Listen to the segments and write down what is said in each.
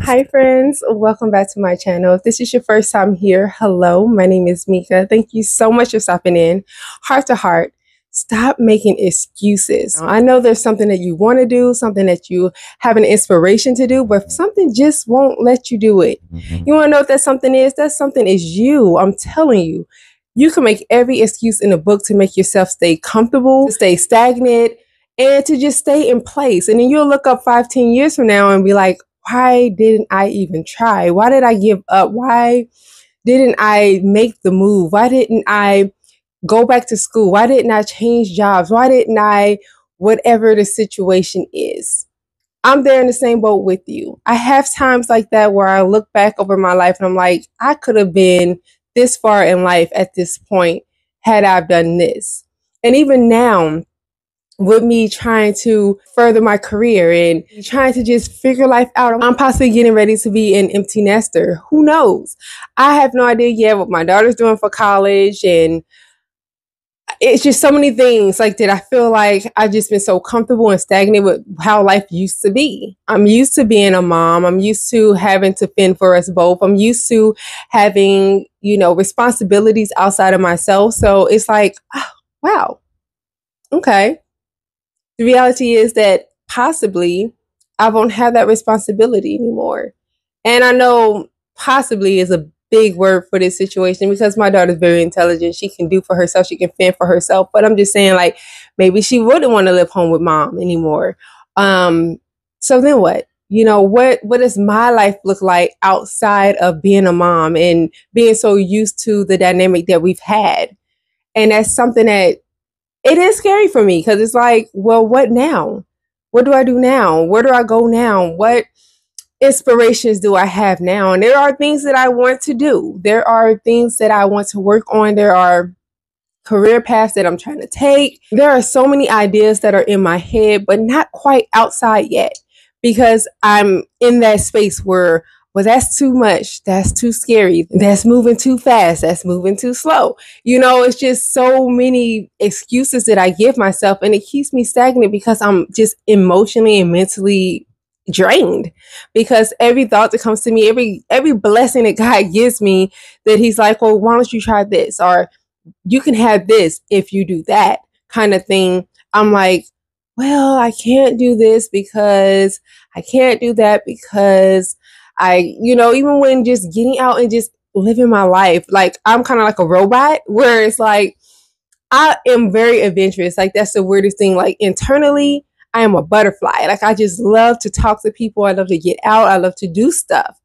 Hi friends, welcome back to my channel. If this is your first time here, hello, my name is Mika. Thank you so much for stopping in. Heart to heart, stop making excuses. I know there's something that you want to do, something that you have an inspiration to do, but something just won't let you do it. You want to know what that something is? That something is you. I'm telling you. You can make every excuse in the book to make yourself stay comfortable, to stay stagnant, and to just stay in place. And then you'll look up 5-10 years from now and be like, why didn't I even try? Why did I give up? Why didn't I make the move? Why didn't I go back to school? Why didn't I change jobs? Why didn't I, whatever the situation is? I'm there in the same boat with you. I have times like that where I look back over my life and I'm like, I could have been this far in life at this point had I done this. And even now, with me trying to further my career and trying to just figure life out, I'm possibly getting ready to be an empty nester. Who knows? I have no idea yet what my daughter's doing for college, and it's just so many things like that. I feel like I've just been so comfortable and stagnant with how life used to be. I'm used to being a mom. I'm used to having to fend for us both. I'm used to having, responsibilities outside of myself. So it's like, oh, wow, okay. The reality is that possibly I won't have that responsibility anymore. And I know possibly is a big word for this situation because my daughter's very intelligent. She can do for herself. She can fend for herself. But I'm just saying, like, maybe she wouldn't want to live home with mom anymore. So then what? What does my life look like outside of being a mom and being so used to the dynamic that we've had? And that's something that it is scary for me because it's like, well, what now? What do I do now? Where do I go now? What inspirations do I have now? And there are things that I want to do. There are things that I want to work on. There are career paths that I'm trying to take. There are so many ideas that are in my head, but not quite outside yet because I'm in that space where, well, that's too much. That's too scary. That's moving too fast. That's moving too slow. It's just so many excuses that I give myself, and it keeps me stagnant because I'm just emotionally and mentally drained. Because every thought that comes to me, every blessing that God gives me, that He's like, well, why don't you try this? Or you can have this if you do that kind of thing. I'm like, well, I can't do this because I can't do that because even when just getting out and just living my life, like I'm kind of like a robot where it's like, I am very adventurous. Like that's the weirdest thing. Like internally, I am a butterfly. Like I just love to talk to people. I love to get out. I love to do stuff.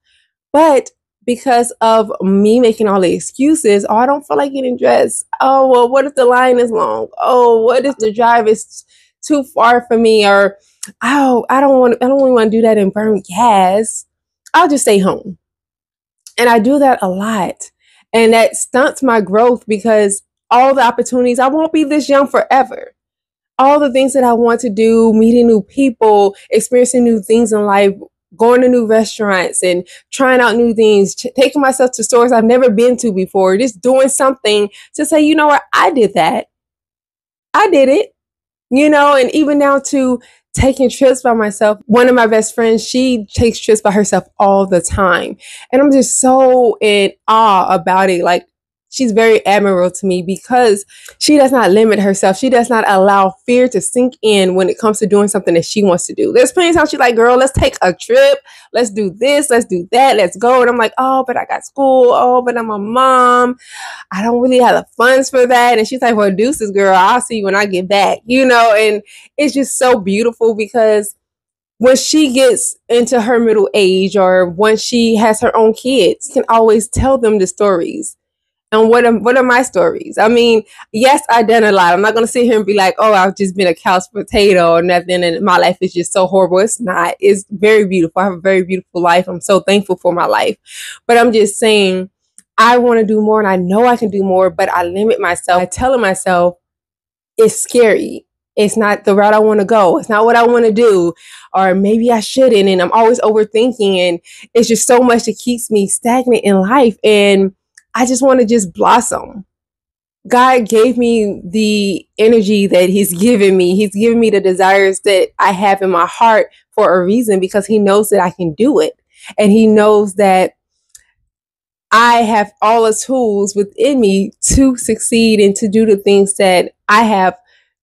But because of me making all the excuses, oh, I don't feel like getting dressed. Oh, well, what if the line is long? Oh, what if the drive is too far for me? Or, oh, I don't really want to do that and burn gas. I'll just stay home. And I do that a lot. And that stunts my growth because all the opportunities, I won't be this young forever. All the things that I want to do, meeting new people, experiencing new things in life, going to new restaurants and trying out new things, taking myself to stores I've never been to before, just doing something to say, you know what, I did that. I did it. And even now to taking trips by myself. One of my best friends, she takes trips by herself all the time. And I'm just so in awe about it. Like, she's very admirable to me because she does not limit herself. She does not allow fear to sink in when it comes to doing something that she wants to do. There's plenty of times she's like, girl, let's take a trip. Let's do this. Let's do that. Let's go. And I'm like, oh, but I got school. Oh, but I'm a mom. I don't really have the funds for that. And she's like, well, deuces, girl. I'll see you when I get back, and it's just so beautiful because when she gets into her middle age or when she has her own kids, you can always tell them the stories. And what are my stories? I mean, yes, I've done a lot. I'm not going to sit here and be like, oh, I've just been a couch potato or nothing and my life is just so horrible. It's not. It's very beautiful. I have a very beautiful life. I'm so thankful for my life. But I'm just saying, I want to do more and I know I can do more, but I limit myself. I tell myself it's scary. It's not the route I want to go. It's not what I want to do. Or maybe I shouldn't. And I'm always overthinking. And it's just so much that keeps me stagnant in life. And I just want to just blossom. God gave me the energy that He's given me. He's given me the desires that I have in my heart for a reason because He knows that I can do it. And he knows that I have all the tools within me to succeed and to do the things that I have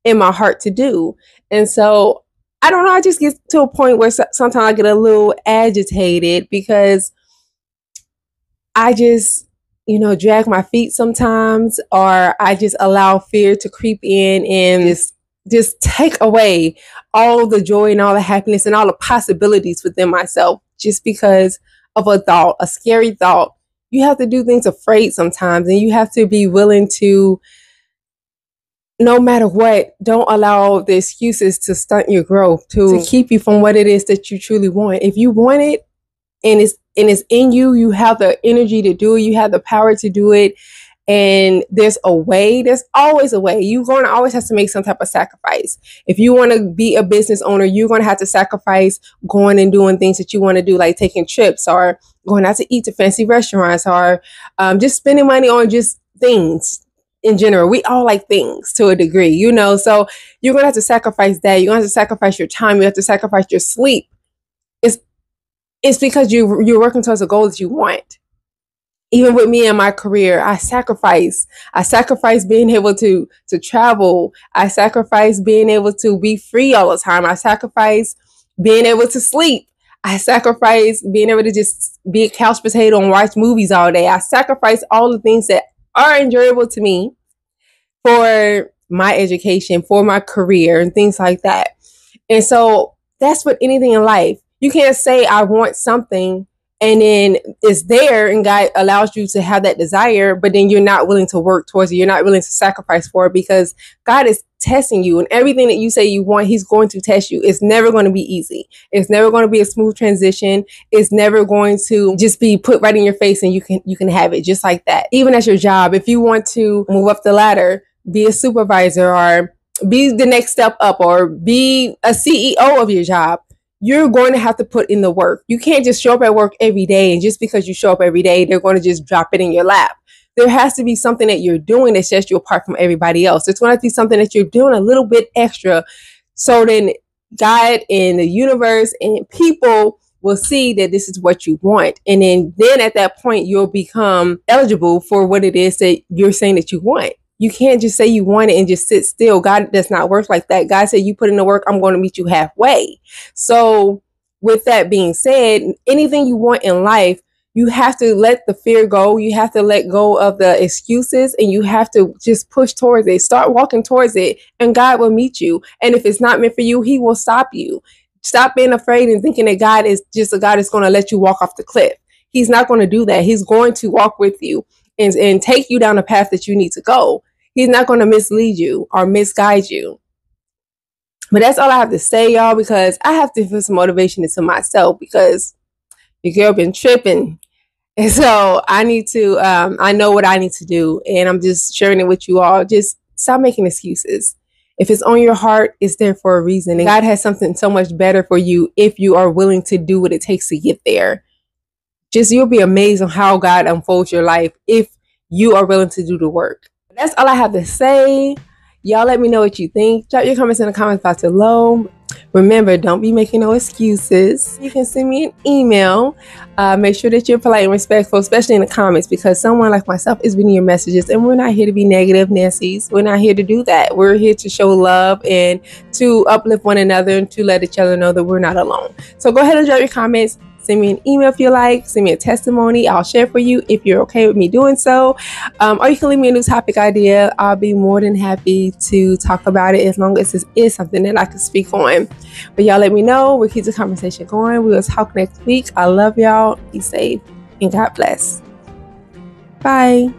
in my heart to do. And so I don't know, I just get to a point where sometimes I get a little agitated because I just, drag my feet sometimes, or I just allow fear to creep in and just take away all the joy and all the happiness and all the possibilities within myself just because of a thought, a scary thought. You have to do things afraid sometimes, and you have to be willing to, no matter what, don't allow the excuses to stunt your growth, to keep you from what it is that you truly want. If you want it and it's in you, you have the energy to do it, you have the power to do it, and there's always a way. You're going to always have to make some type of sacrifice. If you want to be a business owner, you're going to have to sacrifice going and doing things that you want to do, like taking trips or going out to eat to fancy restaurants, or just spending money on just things in general. We all like things to a degree, so you're going to have to sacrifice that. You're going to have to sacrifice your time. You have to sacrifice your sleep. It's because you're working towards a goal that you want. Even with me and my career, I sacrifice being able to travel. I sacrifice being able to be free all the time. I sacrifice being able to sleep. I sacrifice being able to just be a couch potato and watch movies all day. I sacrifice all the things that are enjoyable to me for my education, for my career, and things like that. And so that's with anything in life. You can't say I want something and then it's there and God allows you to have that desire, but then you're not willing to work towards it. You're not willing to sacrifice for it, because God is testing you, and everything that you say you want, he's going to test you. It's never going to be easy. It's never going to be a smooth transition. It's never going to just be put right in your face and you can have it just like that. Even at your job, if you want to move up the ladder, be a supervisor or be the next step up or be a CEO of your job, you're going to have to put in the work. You can't just show up at work every day, and just because you show up every day, they're going to just drop it in your lap. There has to be something that you're doing that sets you apart from everybody else. It's going to be something that you're doing a little bit extra, so then God and the universe and people will see that this is what you want. And then at that point, you'll become eligible for what it is that you're saying that you want. You can't just say you want it and just sit still. God does not work like that. God said, you put in the work, I'm going to meet you halfway. So with that being said, anything you want in life, you have to let the fear go. You have to let go of the excuses, and you have to just push towards it. Start walking towards it, and God will meet you. And if it's not meant for you, he will stop you. Stop being afraid and thinking that God is just a God that's going to let you walk off the cliff. He's not going to do that. He's going to walk with you and take you down the path that you need to go. He's not going to mislead you or misguide you. But that's all I have to say, y'all, because I have to put some motivation into myself, because your girl been tripping. And so I need to, I know what I need to do, and I'm just sharing it with you all. Just stop making excuses. If it's on your heart, it's there for a reason. And God has something so much better for you if you are willing to do what it takes to get there. You'll be amazed on how God unfolds your life if you are willing to do the work. That's all I have to say. Y'all let me know what you think. Drop your comments in the comments box below. Remember, don't be making no excuses. You can send me an email. Make sure that you're polite and respectful, especially in the comments, because someone like myself is reading your messages, and we're not here to be negative Nancy's. We're not here to do that. We're here to show love and to uplift one another and to let each other know that we're not alone. So go ahead and drop your comments. Send me an email if you like. Send me a testimony. I'll share for you if you're okay with me doing so. Or you can leave me a new topic idea. I'll be more than happy to talk about it, as long as this is something that I can speak on. But y'all let me know. We'll keep the conversation going. We will talk next week. I love y'all. Be safe and God bless. Bye.